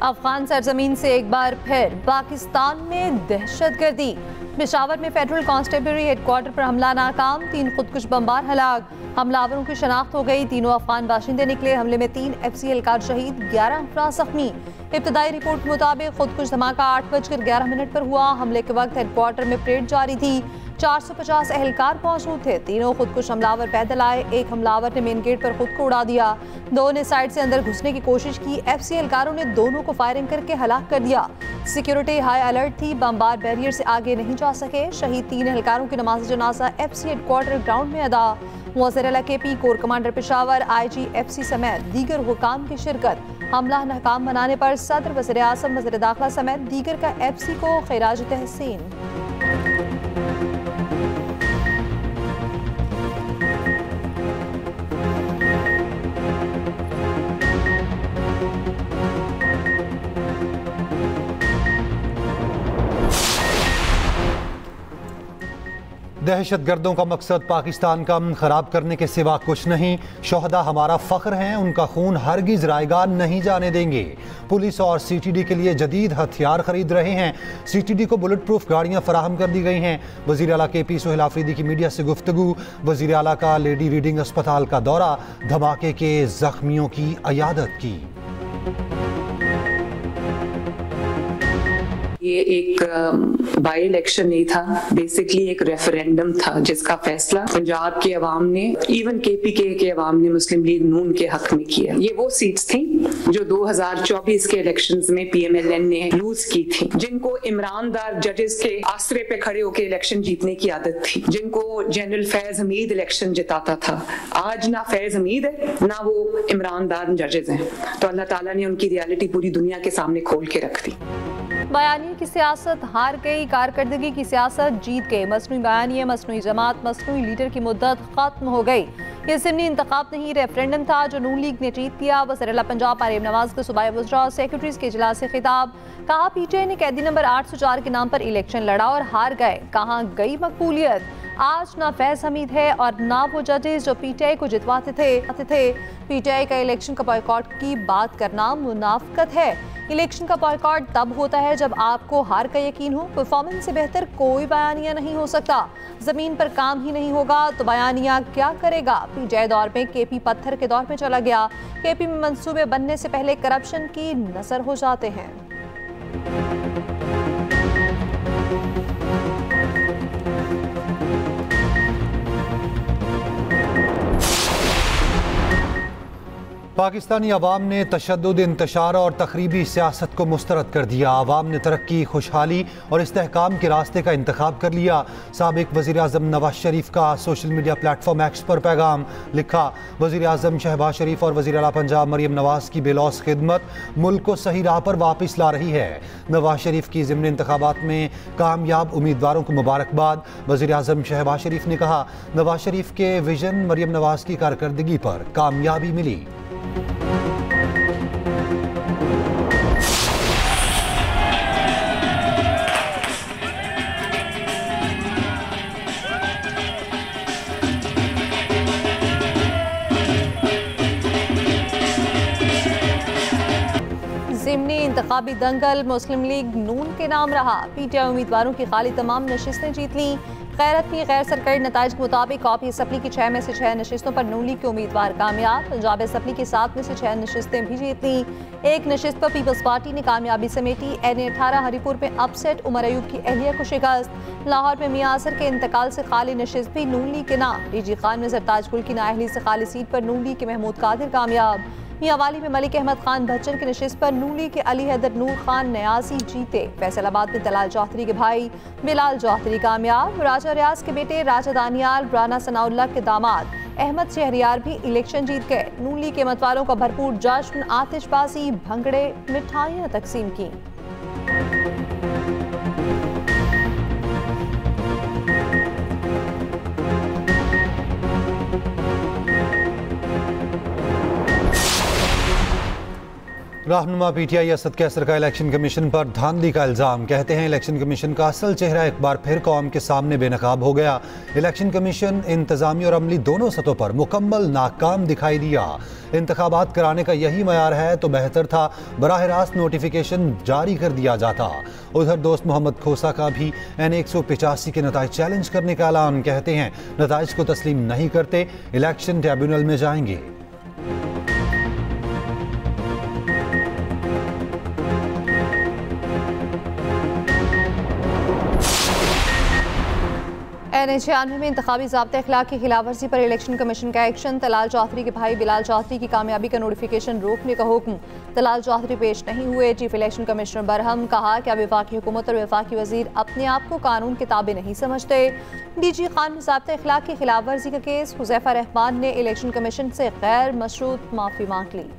अफगान सरजमीन से एक बार फिर पाकिस्तान में दहशतगर्दी। पेशावर में फेडरल कांस्टेबलरी हेडक्वार्टर पर हमला नाकाम, 3 खुदकुश बमबार हलाक। हमलावरों की शनाख्त हो गई, तीनों अफगान बाशिंदे निकले। हमले में 3 FC एहलकार शहीद, 11 अफराद जख्मी। इब्तदाई रिपोर्ट के मुताबिक खुदकुश धमाका 8:11 पर हुआ। हमले के वक्त हेडक्वार्टर में परेड जारी थी। 450 एहलकार मौजूद थे। तीनों खुदकुश हमलावर पैदल आए। एक हमलावर ने मेन गेट पर खुद को उड़ा दिया, 2 ने साइड से अंदर घुसने की कोशिश की। FC एहलकारों ने दोनों को फायरिंग करके हलाक कर दिया। सिक्योरिटी हाई अलर्ट थी, बमबार बैरियर से आगे नहीं जा सके। शहीद 3 एहलकारों की नमाज जनाजा FC हेडक्वार्टर ग्राउंड में अदा। वज़ीर आला KP, core commander Peshawar, IG FC समेत दीगर हुकाम की शिरकत। हमला नाकाम बनाने पर सदर, वज़ीर आज़म, वज़ीर दाखिला समेत दीगर का FC को खिराज तहसीन। दहशतगर्दों का मकसद पाकिस्तान का अमन खराब करने के सिवा कुछ नहीं। शोहदा हमारा फख्र हैं, उनका खून हरगिज रायगा नहीं जाने देंगे। पुलिस और CTD के लिए जदीद हथियार खरीद रहे हैं। CTD को बुलेट प्रूफ गाड़ियां फराहम कर दी गई हैं। वज़ीर आला KP सोहेल आफरीदी की मीडिया से गुफ्तगू। वज़ीर आला का लेडी रीडिंग अस्पताल का दौरा, धमाके के जख्मियों की अयादत की। ये एक बाई इलेक्शन नहीं था, बेसिकली एक रेफरेंडम था जिसका फैसला पंजाब के अवाम ने, इवन KPK के अवाम ने मुस्लिम लीग नून के हक में किया। ये वो सीट्स थी जो 2024 के इलेक्शंस में PMLN ने लूज की थी, जिनको इमरानदार जजेस के आसरे पे खड़े होकर इलेक्शन जीतने की आदत थी, जिनको जनरल फैज हमीद इलेक्शन जिताता था। आज ना फैज हमीद है ना वो इमरानदार जजेस हैं। तो अल्लाह ताला ने उनकी रियलिटी पूरी दुनिया के सामने खोल के रख दी। बयानिए की सियासत हार गई, कारकर्दगी की सियासत जीत गई। मसनूई बयानिए, मसनूई जमात, मसनूई लीडर की मुद्दत खत्म हो गई। ये ज़िमनी इंतखाब नहीं, रेफरेंडम था जो नून लीग ने जीत लिया। वज़ीर आला पंजाब मरियम नवाज को सूबाई वज़रा सेक्रेटरीज के इजलास से खिताब। कहा PTI ने कैदी नंबर 804 के नाम पर इलेक्शन लड़ा और हार गए। कहाँ गई मकबूलियत? आज ना फैज हमीद है और ना वो जजेस जो PTI को जितवाते थे। PTI का इलेक्शन का बॉयकॉट की बात करना मुनाफकत है। इलेक्शन का बॉयकॉट तब होता है जब आपको हार का यकीन हो। परफॉर्मेंस से बेहतर कोई बयानिया नहीं हो सकता। जमीन पर काम ही नहीं होगा तो बयानिया क्या करेगा? PTI दौर में KP पत्थर के दौर में चला गया। KP में मंसूबे बनने से पहले करप्शन की नजर हो जाते हैं। पाकिस्तानी अवाम ने तशद्दुद, इंतशार और तखरीबी सियासत को मुस्तरद कर दिया। अवाम ने तरक्की, खुशहाली और इस्तेहकाम के रास्ते का इंतखाब कर लिया। साबिक वज़ीर आज़म नवाज शरीफ का सोशल मीडिया प्लेटफॉर्म X पर पैगाम लिखा। वज़ीर आज़म शहबाज शरीफ और वज़ीर आला पंजाब मरियम नवाज की बेलौस खिदमत मुल्क को सही राह पर वापस ला रही है। नवाज शरीफ की ज़िमनी इंतखाबात में कामयाब उम्मीदवारों को मुबारकबाद। वज़ीर आज़म शहबाज शरीफ ने कहा, नवाज शरीफ के विजन मरियम नवाज की कारकर्दगी पर कामयाबी मिली। ज़िमनी इंतखाबी दंगल मुस्लिम लीग नून के नाम रहा। PTI उम्मीदवारों की खाली तमाम नशिस्तें जीत लीं। गैरत में गैर सरकारी नताइज के मुताबिक कॉपी असम्बली की 6 में से 6 नशिस्तों पर नून लीग के उम्मीदवार कामयाब। पंजाब असम्बली की 7 में से 6 नशिस्तें भी जीत लीं। एक नशिस्त पर पीपल्स पार्टी ने कामयाबी समेटी। NA-18 हरीपुर में अपसेट, उमर अयूब की अहलिया को शिकस्त। लाहौर में मियां असर के इंतकाल से खाली नशिस्त भी नून लीग के नाम। DG खान में सरताज गुल की नाअहली से खाली सीट पर नून लीग के महमूद कादिर कामयाब। मियांवाली में मलिक अहमद खान बच्चन की नशिस्त पर नून लीग के अली हैदर नूर खान न्यासी जीते। फैसलाबाद में तलाल चौधरी के भाई बिलाल चौधरी कामयाब। राजा रियाज के बेटे राजा दानियाल, राना सनाउल्लाह के दामाद अहमद शहरियार भी इलेक्शन जीत गए। नून लीग के उम्मीदवारों का भरपूर जश्न, आतिशबाजी, भंगड़े, मिठाइयां तकसीम की। रहनुमा PTI असद कैसर का इलेक्शन कमीशन पर धांधली का इल्ज़ाम। कहते हैं इलेक्शन कमीशन का असल चेहरा एक बार फिर कौम के सामने बेनकाब हो गया। इलेक्शन कमीशन इंतजामी और अमली दोनों सतहों पर मुकम्मल नाकाम दिखाई दिया। इंतखाबात कराने का यही मयार है तो बेहतर था बराह रास्त नोटिफिकेशन जारी कर दिया जाता। उधर दोस्त मोहम्मद खोसा का भी N185 के नताइज चैलेंज करने का ऐलान। कहते हैं नताइज को तस्लीम नहीं करते इलेक्शन ट्रिब्यूनल में जाएंगे। N96 में इंतखाबी ज़ाब्ते अखलाक की खिलाफ वर्जी पर इलेक्शन कमीशन का एक्शन। तलाल चौधरी के भाई बिलाल चौधरी की कामयाबी का नोटिफिकेशन रोकने का हुक्म। तलाल चौधरी पेश नहीं हुए। चीफ इलेक्शन कमिश्नर बरहम कहा कि अब वफाकी हुकूमत और वफाकी वजीर अपने आप को कानून किताबें नहीं समझते। DG खान में ज़ाब्ते अखलाक की खिलाफ वर्जी का केस। हुज़ैफा रहमान ने इलेक्शन कमीशन से गैर मशरूत माफ़ी मांग ली।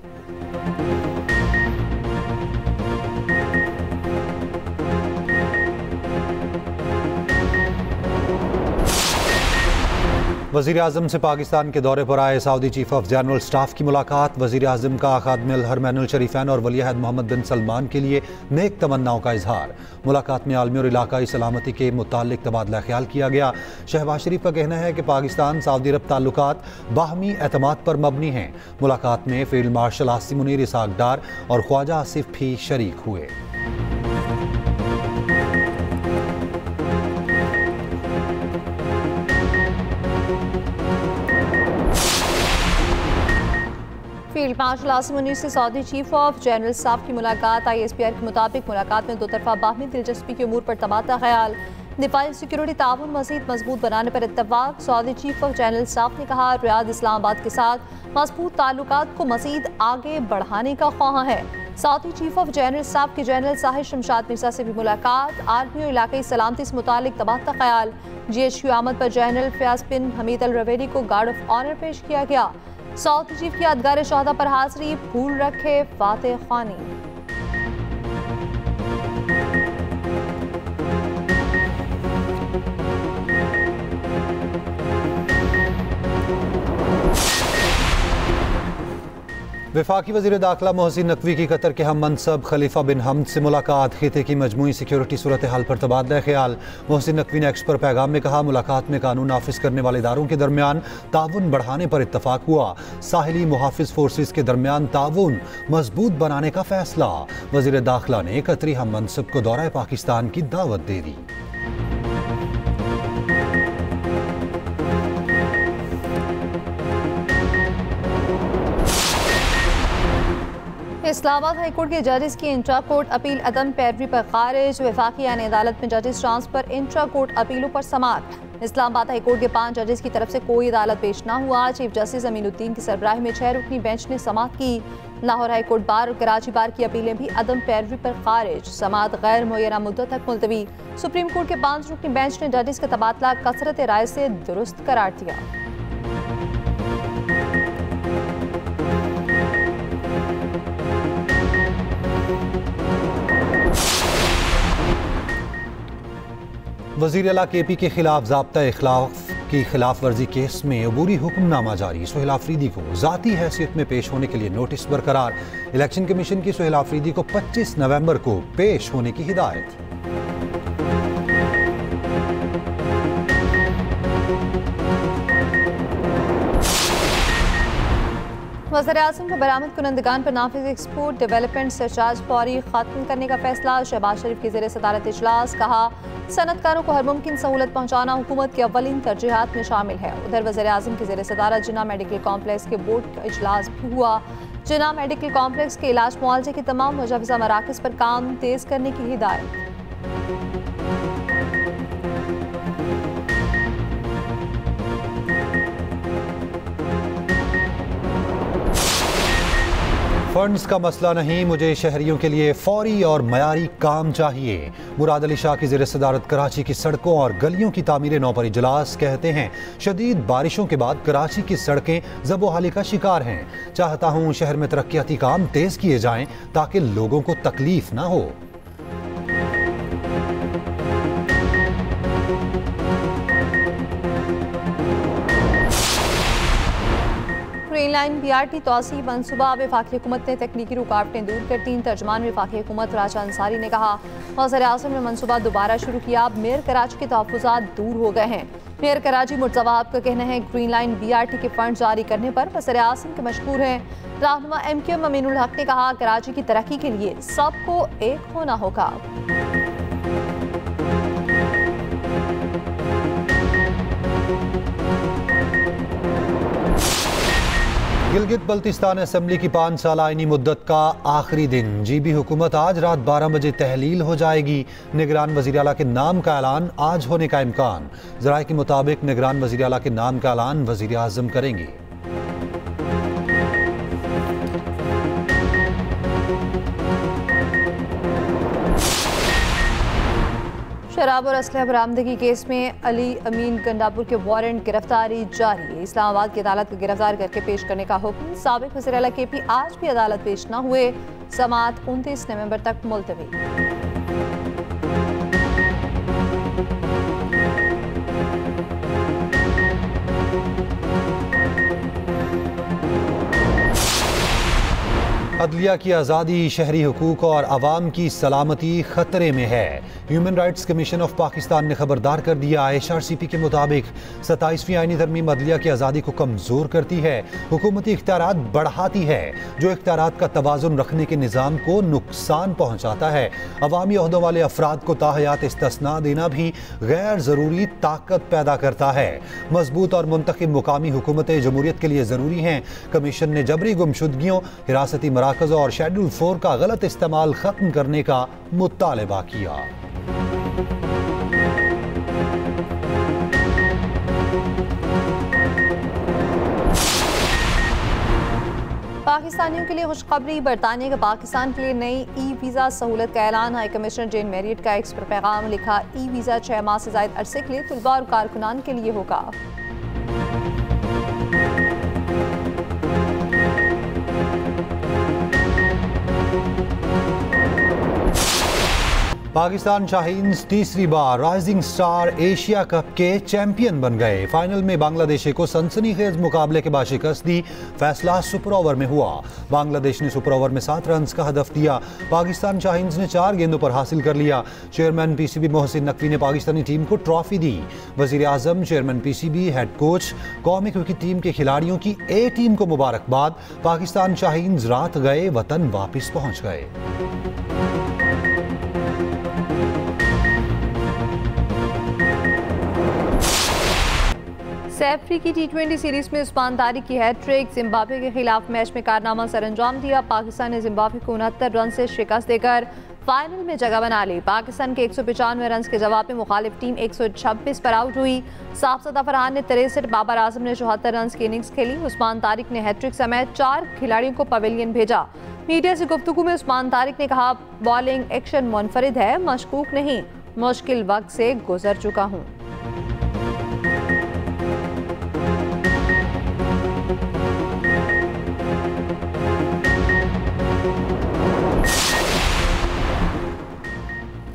वज़ीर आज़म से पाकिस्तान के दौरे पर आए Saudi chief of general staff की मुलाकात। वज़ीर आज़म का खादिम हरमैनुल शरीफैन और वली अहद मोहम्मद बिन सलमान के लिए नेक तमन्नाओं का इजहार। मुलाकात में आलमी और इलाकाई सलामती के मुताल्लिक तबादला ख्याल किया गया। शहबाज शरीफ का कहना है कि पाकिस्तान सऊदी अरब ताल्लुकात बाहमी एतमाद पर मबनी हैं। मुलाकात में फील्ड मार्शल आसिम मुनीर इसहाक डार और ख्वाजा आसिफ भी शरीक हुए। फील्ड मार्शल आसिम मुनीर से Saudi chief of general staff की मुलाकात। ISPR के मुताबिक मुलाकात में दो तरफा बाहमी दिलचस्पी के उमूर पर तबादला ख्याल। दिफाई सिक्योरिटी ताउन मज़ीद मजबूत बनाने पर इत्तफाक। Saudi chief of general staff ने कहा रियाद इस्लामाबाद के साथ मजबूत ताल्लुकात को मज़ीद आगे बढ़ाने का ख्वाहां है। Saudi chief of general staff के जनरल साहिर शमशाद मिर्जा से भी मुलाकात। आर्मी और इलाकाई सलामती से मुतालिक तबादला ख्याल। GHQ आमद पर जनरल फयाज बिन हमीद अल रवेरी को गार्ड ऑफ ऑनर पेश किया गया। सऊदी चीफ की यादगार शहादा पर हाजिरी। भूल रखे फातेह खानी। वफाकी वज़ीर दाखिला मोहसिन नकवी की कतर के हम मनसब खलीफा बिन हमद से मुलाकात। खिते की मजमूई सिक्योरिटी सूरत हाल पर तबादला ख्याल। मोहसिन नकवी ने एक्स पर पैगाम में कहा मुलाकात में कानून नाफिज करने वाले इदारों के दरमियान ताउन बढ़ाने पर इत्तफाक हुआ। साहिली मुहाफिज फोर्सेस के दरमियान ताउन मजबूत बनाने का फैसला। वज़ीर दाखिला ने कतरी हम मनसब को दौरा पाकिस्तान की दावत दे दी। इस्लामाबाद हाईकोर्ट के जजेस की इंट्रा कोर्ट अपील अदम पैरवी पर खारिज। वफाकी यानी अदालत में जजेस ट्रांसफर इंट्रा कोर्ट अपीलों पर समाअत। इस्लामाबाद हाईकोर्ट के 5 जजेस की तरफ से कोई अदालत पेश न हुआ। चीफ जस्टिस अमीनुद्दीन की सरबराही में 6 रुकनी बेंच ने समाअत की। लाहौर हाईकोर्ट बार और कराची बार की अपीलें भी अदम पैरवी पर खारिज। समाअत गैर मुय्यना मुद्दत तक मुलतवी। सुप्रीम कोर्ट के 5 रुकनी बेंच ने जजेस का तबादला कसरत राय से दुरुस्त करार दिया। वज़ीर आला KP के खिलाफ ज़ाब्ता इखलाफ की खिलाफ वर्जी केस में अबूरी हुक्मनामा जारी। सुहेल आफरीदी को ज़ाती हैसियत में पेश होने के लिए नोटिस बरकरार। इलेक्शन कमीशन की सुहेल आफरीदी को 25 नवंबर को पेश होने की हिदायत। वज़ीर आज़म को बरामद कुनंदगान पर नाफिज एक्सपोर्ट डेवलपमेंट सरचार्ज फौरी खत्म करने का फैसला। शहबाज शरीफ की ज़ेर सदारत इजलास। कहा सनतकारों को हर मुमकिन सहूलत पहुँचाना हुकूमत की अव्वलीन तरजीहात में शामिल है। उधर वज़ीर आज़म की ज़ेर सदारत जिन्ना मेडिकल कॉम्प्लेक्स के बोर्ड का इजलास भी हुआ। जिन्ना मेडिकल कॉम्प्लेक्स के इलाज मुआवजे के तमाम मुजवज़ा मराकज़ पर काम तेज़ करने की हिदायत। फंड्स का मसला नहीं, मुझे शहरियों के लिए फौरी और मयारी काम चाहिए। मुराद अली शाह की ज़ेर सदारत कराची की सड़कों और गलियों की तामीर नौ पर इजलास। कहते हैं शदीद बारिशों के बाद कराची की सड़कें ज़बोहाली का शिकार हैं। चाहता हूँ शहर में तरक्याती काम तेज़ किए जाएं ताकि लोगों को तकलीफ ना हो। लाइन BRT तोसी मनसूबा वफाकी हुकूमत ने तकनीकी रुकावटें दूर कर दी। तर्जमान वफाकी हुकूमत राजा अंसारी ने कहा, वज़ीर-ए-आज़म ने मनसूबा दोबारा शुरू किया। मेयर कराची के तहफ़्फ़ुज़ात दूर हो गए हैं। मेयर कराची मुर्तज़ा वहाब का कहना है ग्रीन लाइन BRT के फंड जारी करने पर वज़ीर-ए-आज़म के मशकूर हैं। रहनुमा MQM अमीनुल हक ने कहा, कराची की तरक्की के लिए सबको एक होना होगा। गिलगित बल्तिस्तान असेंबली की 5 साल आईनी मुद्दत का आखिरी दिन। GB हुकूमत आज रात 12 बजे तहलील हो जाएगी। निगरान वज़ीर आला के नाम का ऐलान आज होने का इम्कान। ज़राए के मुताबिक निगरान वज़ीर आला के नाम का ऐलान वज़ीर आज़म करेंगे। शराब और असलह बरामदगी केस में अली अमीन गंडापुर के वारंट गिरफ्तारी जारी है। इस्लामाबाद की अदालत को गिरफ्तार करके पेश करने का हुक्म। साबिक वज़ीर आला KP आज भी अदालत पेश न हुए। समाअत 29 नवंबर तक मुलतवी। अदलिया की आज़ादी, शहरी हुकूक और अवाम की सलामती खतरे में है। Human rights commission of Pakistan ने खबरदार कर दिया। HRCP के मुताबिक 27वीं आईनी तरमीम अदलिया की आज़ादी को कमज़ोर करती है, हुकूमती इख्तियारात बढ़ाती है, जो इख्तियारात का तवाज़ुन रखने के निज़ाम को नुकसान पहुँचाता है। अवामी ओहदों वाले अफराद को ताहयात इस्तिस्ना देना भी गैर ज़रूरी ताकत पैदा करता है। मजबूत और मुंतखब मुकामी हुकूमतें जमहूरियत के लिए ज़रूरी हैं। कमीशन ने जबरी गुमशुदगियों, हिरासती मराकज़ और शेड्यूल 4 का गलत इस्तेमाल खत्म करने का मुतालबा किया। पाकिस्तानियों के लिए खुशखबरी, बरतानिया का पाकिस्तान के लिए नई ई-वीज़ा सहूलत का ऐलान। हाई कमिश्नर जेन मैरियट का एक्स पर पैगाम लिखा, ई-वीज़ा 6 माह से ज़ायद अरसे के लिए तुलबा और कारकुनान के लिए होगा। पाकिस्तान शाहीन्स तीसरी बार राइजिंग स्टार एशिया कप के चैंपियन बन गए। फाइनल में बांग्लादेश को सनसनीखेज मुकाबले के बाद शिकस्त दी। फैसला सुपर ओवर में हुआ। बांग्लादेश ने सुपर ओवर में 7 रन का हदफ दिया। पाकिस्तान शाहीन्स ने 4 गेंदों पर हासिल कर लिया। चेयरमैन PCB मोहसिन नकवी ने पाकिस्तानी टीम को ट्रॉफी दी। वज़ीर आज़म, चेयरमैन PCB, हेड कोच, कौमी क्रिकेट टीम के खिलाड़ियों की A टीम को मुबारकबाद। पाकिस्तान शाहीन्स रात गए वतन वापस पहुंच गए। सैफरी की T20 सीरीज में उस्मान तारिक की हैट्रिक। जिम्बाब्वे के खिलाफ मैच में कारनामा सरअंजाम दिया। पाकिस्तान ने जिम्बाब्वे को 69 रन से शिकस्त देकर फाइनल में जगह बना ली। पाकिस्तान के 195 रन के जवाब में मुखालिफ टीम 126 पर आउट हुई। साफज़दा फरहान ने 63, बाबर आजम ने 74 रन की इनिंग्स खेली। उस्मान तारिक ने हैट्रिक समेत 4 खिलाड़ियों को पवेलियन भेजा। मीडिया से गुफ्तगू में उस्मान तारिक ने कहा, बॉलिंग एक्शन मुनफरिद है, मशकूक नहीं, मुश्किल वक्त से गुजर चुका हूँ।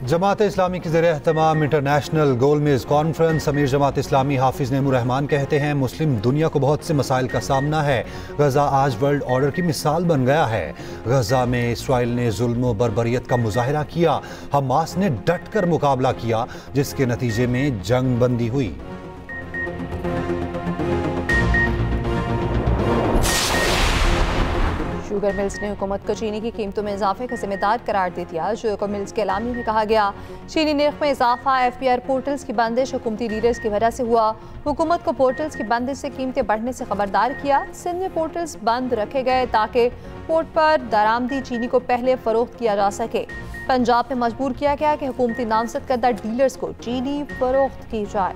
जमात इस्लामी के ज़रिए एहतमाम इंटरनेशनल गोलमेज कॉन्फ्रेंस। अमीर जमात इस्लामी हाफिज़ नेमुर्रहमान कहते हैं, मुस्लिम दुनिया को बहुत से मसाइल का सामना है। गज़ा आज वर्ल्ड ऑर्डर की मिसाल बन गया है। गज़ा में इसराइल ने जुल्म व बर्बरियत का मुजाहिरा किया। हमास ने डट कर मुकाबला किया, जिसके नतीजे में जंग बंदी हुई। शुगर मिल्स ने हुकूमत को चीनी की कीमतों में इजाफे का जिम्मेदार करार दे दिया। शुगर मिल्स के एलामी में कहा गया, चीनी निर्ख में इजाफा FPR पोर्टल्स की बंदिश हुकूमती लीडर्स की वजह से हुआ। हुकूमत को पोर्टल्स की बंदिश से कीमतें बढ़ने से खबरदार किया। सिंध में पोर्टल्स बंद रखे गए ताकि पोर्ट पर दरामदी चीनी को पहले फरोख्त किया जा सके। पंजाब में मजबूर किया गया कि हुकूमती नामजद करदा डीलर्स को चीनी फरोख्त की जाए।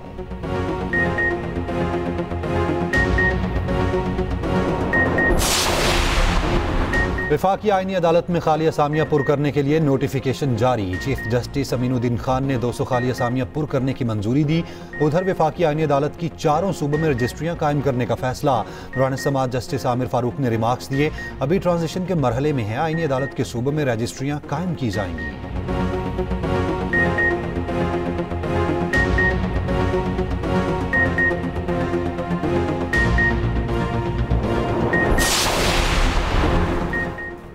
वफाकी आईनी अदालत में खाली असामियाँ पुर करने के लिए नोटिफिकेशन जारी। चीफ जस्टिस अमीनुद्दीन खान ने 200 खाली असामियाँ पुर करने की मंजूरी दी। उधर वफाकी आईनी अदालत की 4 सूबों में रजिस्ट्रियाँ कायम करने का फैसला। दौरान समाअत जस्टिस आमिर फारूक ने रिमार्क्स दिए, अभी ट्रांजिशन के मरहले में है। आईनी अदालत के सूबों में रजिस्ट्रियाँ कायम की जाएंगी।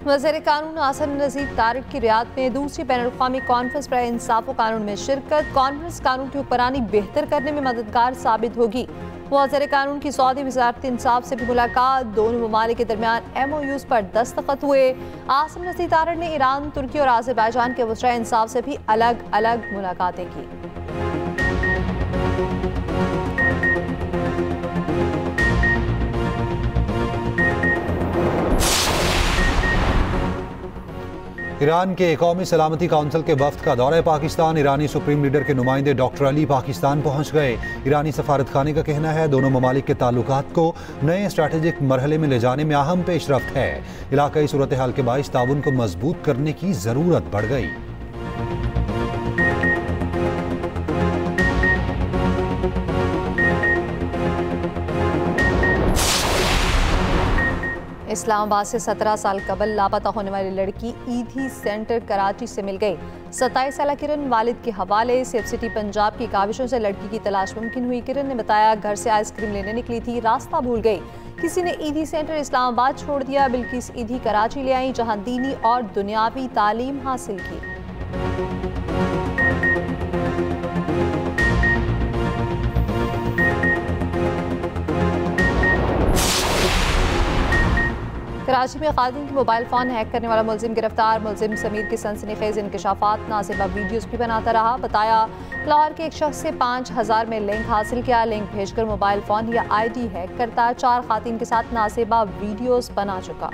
वज़ीर कानून आसन नज़ीर तारिक की रियाद में दूसरी बैनुल-अक़वामी कॉन्फ्रेंस पर इंसाफ व कानून में शिरकत। कॉन्फ्रेंस कानून की हुक्मरानी बेहतर करने में मददगार साबित होगी। वज़ीर कानून की सऊदी वज़ारत इंसाफ से भी मुलाकात। दोनों ममालिक के दरमियान MOUs पर दस्तखत हुए। आसन नज़ीर तारिक ने ईरान, तुर्की और आज़रबाईजान के वज़ीर इंसाफ से भी अलग अलग मुलाकातें की। ईरान के कौमी सलामती काउंसिल के वफ्द का दौरा पाकिस्तान। ईरानी सुप्रीम लीडर के नुमाइंदे डॉक्टर अली पाकिस्तान पहुंच गए। ईरानी सफारत खाने का कहना है दोनों ममालिक के ताल्लुकात को नए स्ट्रैटेजिक मरहले में ले जाने में अहम पेशरफ्त है। इलाकाई सूरत हाल के बाइस ताउन को मजबूत करने की जरूरत बढ़ गई। इस्लामाबाद से 17 साल कबल लापता होने वाली लड़की ईदी सेंटर कराची से मिल गई। 27 साल किरण वालिद के हवाले सेफ सिटी पंजाब की काविशों से लड़की की तलाश मुमकिन हुई। किरण ने बताया घर से आइसक्रीम लेने निकली थी, रास्ता भूल गई। किसी ने ईदी सेंटर इस्लामाबाद छोड़ दिया। बिल्किस ईदी कराची ले आई जहां दीनी और दुनियावी तालीम हासिल की। कराची में खातून की मोबाइल फोन हैक करने वाला मुलजिम गिरफ्तार। मुलजिम समीर की सनसनीखेज इंकशाफात नासिबा वीडियोस भी बनाता रहा। बताया लाहौर के एक शख्स से 5000 में लिंक हासिल किया। लिंक भेजकर मोबाइल फोन या ID हैक करता 4 खातून के साथ नासिबा वीडियोस बना चुका।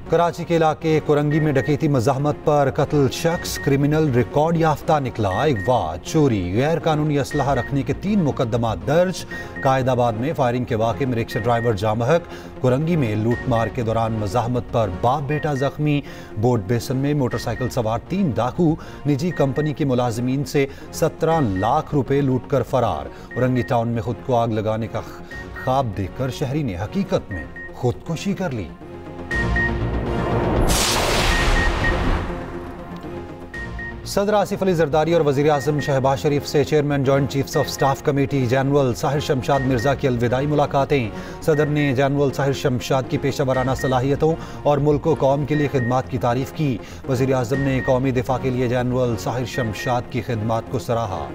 कराची के इलाके कुरंगी में डकैती मज़ाहमत पर कत्ल शख्स क्रिमिनल रिकॉर्ड याफ्ता निकला। अगवा, चोरी, गैर कानूनी असलहा रखने के 3 मुकदमा दर्ज। कायदाबाद में फायरिंग के वाक़े में रिक्शा ड्राइवर जामहक। कुरंगी में लूटमार के दौरान मज़ाहमत पर बाप बेटा जख्मी। बोट बेसन में मोटरसाइकिल सवार 3 डाकू निजी कंपनी के मुलाजिमीन से 17 लाख रुपए लूट कर फरार। कुरंगी टाउन में खुद को आग लगाने का ख्वाब देखकर शहरी ने हकीकत में खुदकुशी कर ली। सदर आसिफ अली जरदारी और वज़ीर आज़म शहबाज शरीफ से chairman joint chiefs of staff committee general Sahir Shamshad Mirza की अलविदाई मुलाकातें। सदर ने जनरल साहिर शमशाद की पेशा वराना सलाहियतों और मुल्क व कौम के लिए खिदमात की तारीफ की। वज़ीर आज़म ने कौमी दिफा के लिए जनरल साहिर शमशाद की खिदमात को सराहा।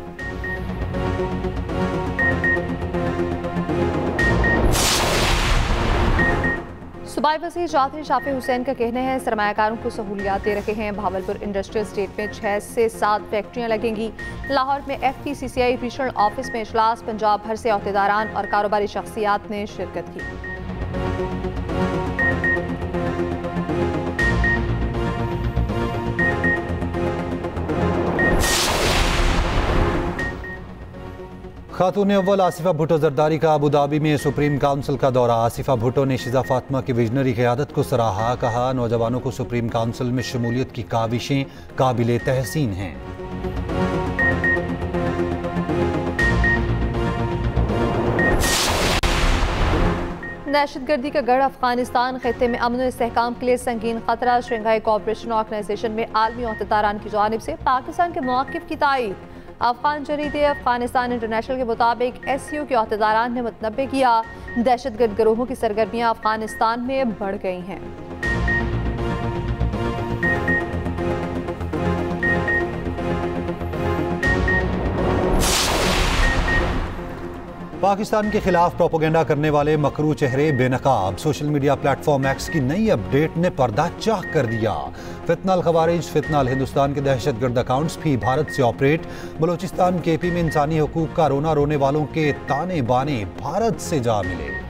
सूबाई वज़ीर चौधरी शाफी हुसैन का कहना है सरमायाकारों को सहूलियात दे रहे हैं। भावलपुर इंडस्ट्रियल स्टेट में 6 से 7 फैक्ट्रियां लगेंगी। लाहौर में FPCCI रीजनल ऑफिस में इजलास। पंजाब भर से अहदेदारान और कारोबारी शख्सियात ने शिरकत की। खातून अव्वल आसिफा भुट्टो जरदारी का अबू धाबी में सुप्रीम काउंसिल का दौरा। आसिफा भुट्टो ने शिजा फातिमा की विजनरी क़यादत को सराहा। कहा नौजवानों को सुप्रीम काउंसिल में शमूलियत की काविशें काबिले तहसीन हैं। दहशतगर्दी का गढ़ अफगानिस्तान। खित्ते में अमन और इस्तेहकाम के लिए संगीन खतरा। शंघाई कोऑपरेशन ऑर्गेनाइजेशन में आलमी अहदेदारान की जानिब से पाकिस्तान के मौक़िफ़ की तायीद। अफगान जरीदे अफगानिस्तान इंटरनेशनल के मुताबिक SCO के अहदेदारान ने मुतनब्बे किया दहशतगर्द गिरोहों की सरगर्मियां अफगानिस्तान में बढ़ गई हैं। पाकिस्तान के खिलाफ प्रोपोगेंडा करने वाले मकरू चेहरे बेनकाब। सोशल मीडिया प्लेटफॉर्म X की नई अपडेट ने पर्दा चाक कर दिया। फितनाल खवारिज, फितनाल हिंदुस्तान के दहशतगर्द अकाउंट्स भी भारत से ऑपरेट। बलूचिस्तान KP में इंसानी हकूक का रोना रोने वालों के ताने बाने भारत से जा मिले।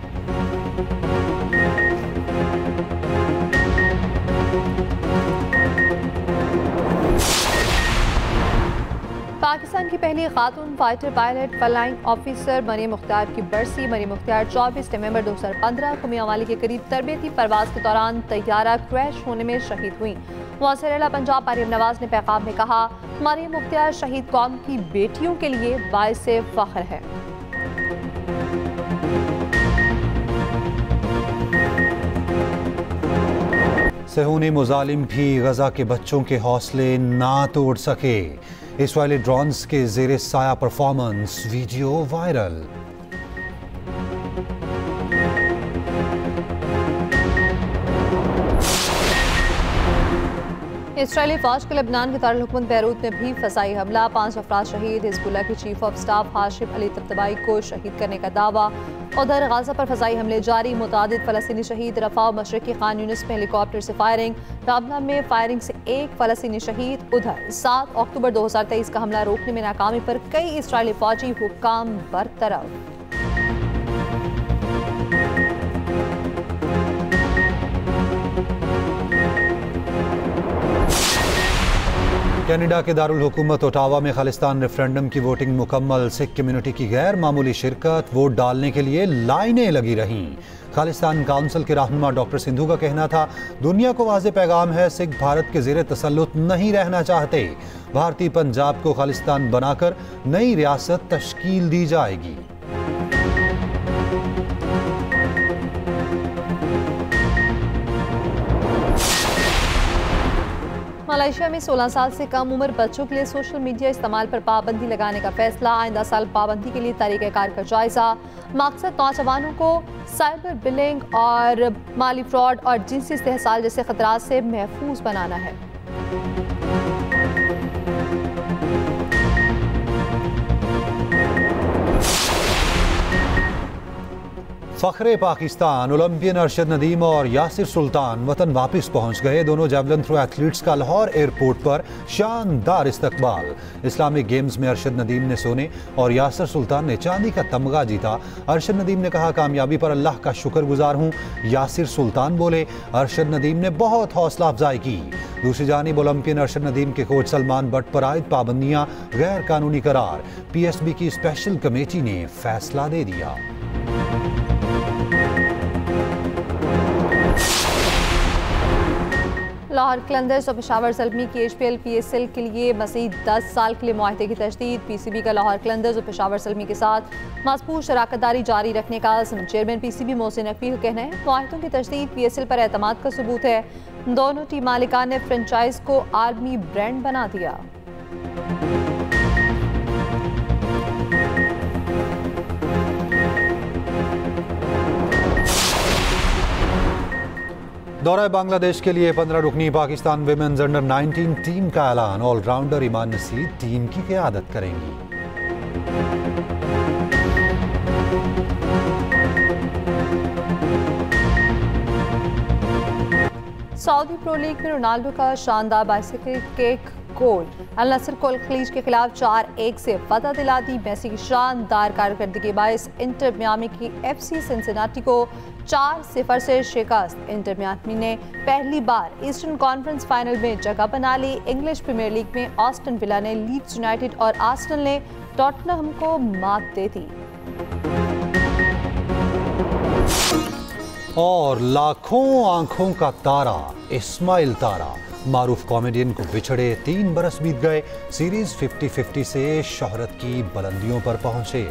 पाकिस्तान की पहली खातून fighter pilot flying officer Mariam Mukhtar की बरसी। मरियम मुख्तार 24 नवंबर 2015 को मियांवाली के करीब तरबियती परवाज के दौरान तैयारा क्रैश होने में शहीद हुई। वज़ीर आला पंजाब मरियम नवाज ने पैगाम में कहा मरियम मुख्तार शहीद कौम की बेटियों के लिए बाइसे फख्र है। सहूनी मुजालिम भी गजा के बच्चों के हौसले ना तोड़ सके। इसराइली ड्रोन्स के ज़ेरे साया परफॉर्मेंस वीडियो वायरल। इसराइली फौज के लेबनान के दारुल-हुकूमत बैरूत में भी फ़ज़ाई हमला, 5 अफराद शहीद। हिज़्बुल्लाह के chief of staff Hashim Ali Tabatabai को शहीद करने का दावा। उधर गाज़ा पर फ़ज़ाई हमले जारी, मुतादिद फ़लस्तीनी शहीद। रफ़ा और मशरक़ी खान यूनिस में हेलीकॉप्टर से फायरिंग, रामला में फायरिंग से एक फ़लस्तीनी शहीद। उधर 7 अक्टूबर 2023 का हमला रोकने में नाकामी पर कई इसराइली फ़ौजी हुक्काम बरतरफ। कनाडा के दारुल हुकूमत ओटावा में खालिस्तान रेफरेंडम की वोटिंग मुकम्मल। सिख कम्युनिटी की गैर मामूली शिरकत, वोट डालने के लिए लाइनें लगी रहीं। खालिस्तान काउंसिल के रहनुमा डॉक्टर सिंधु का कहना था, दुनिया को वाज़ेह पैगाम है, सिख भारत के ज़ेरे तसल्लुत नहीं रहना चाहते। भारतीय पंजाब को खालिस्तान बनाकर नई रियासत तश्कील दी जाएगी। मलेशिया में 16 साल से कम उम्र बच्चों के लिए सोशल मीडिया इस्तेमाल पर पाबंदी लगाने का फैसला। आइंदा साल पाबंदी के लिए तरीक़ाकार का जायजा। मकसद नौजवानों को साइबर बिलिंग और माली फ्रॉड और जिनसी इस्तेहसाल जैसे खतरात से महफूज बनाना है। फ़ख्रे पाकिस्तान ओलंपियन अरशद नदीम और यासिर सुल्तान वतन वापस पहुंच गए। दोनों जेवलिन थ्रो एथलीट्स का लाहौर एयरपोर्ट पर शानदार इस्तकबाल। इस्लामिक गेम्स में अरशद नदीम ने सोने और यासिर सुल्तान ने चांदी का तमगा जीता। अरशद नदीम ने कहा, कामयाबी पर अल्लाह का शुक्रगुजार हूँ। यासिर सुल्तान बोले, अरशद नदीम ने बहुत हौसला अफजाई की। दूसरी जानिब ओलंपियन अरशद नदीम के कोच सलमान बट पर आयद पाबंदियाँ गैर कानूनी करार। PSB की स्पेशल कमेटी ने फैसला दे दिया। लाहौर कलंदर्स और पेशावर ज़ल्मी की HPL PSL के लिए मज़ीद 10 साल के लिए मुआहदे की तजदीद। PCB का लाहौर कलंदर्स और पेशावर ज़ल्मी के साथ मज़बूत शराकतदारी जारी रखने का आज़म। चेयरमैन PCB मोहसिन नकवी का कहना है, मुआहदों की तजदीद PSL पर एतमाद का सबूत है। दोनों टीम मालिकान ने फ्रेंचाइज को आर्मी ब्रांड बना दिया। दौरा बांग्लादेश के लिए 15 रुकनी पाकिस्तान विमेंस अंडर 19 टीम का ऐलान। ऑलराउंडर ईमान नसीर टीम की क़यादत करेंगी। सऊदी प्रो लीग में रोनाल्डो का शानदार बाइसिकल किक गोल। अल नसर को अल खलीज के खिलाफ 4-1 से फतह दिला दी। मेसी की शानदार कारकर्दगी के बायस इंटर मियामी की FC सिंसिनाटी को 4-0 से शिकस्त। इंटर मियामी ने पहली बार ईस्टर्न कॉन्फ्रेंस फाइनल में जगह बना ली। इंग्लिश प्रीमियर लीग में ऑस्टन विला ने लीड्स यूनाइटेड और आर्सेनल ने टॉटनहम को मात दे दी। और लाखों आंखों का तारा इस्माइल तारा मारूफ कॉमेडियन को बिछड़े 3 बरस बीत गए। सीरीज 50-50 से शोहरत की बुलंदियों पर पहुंचे।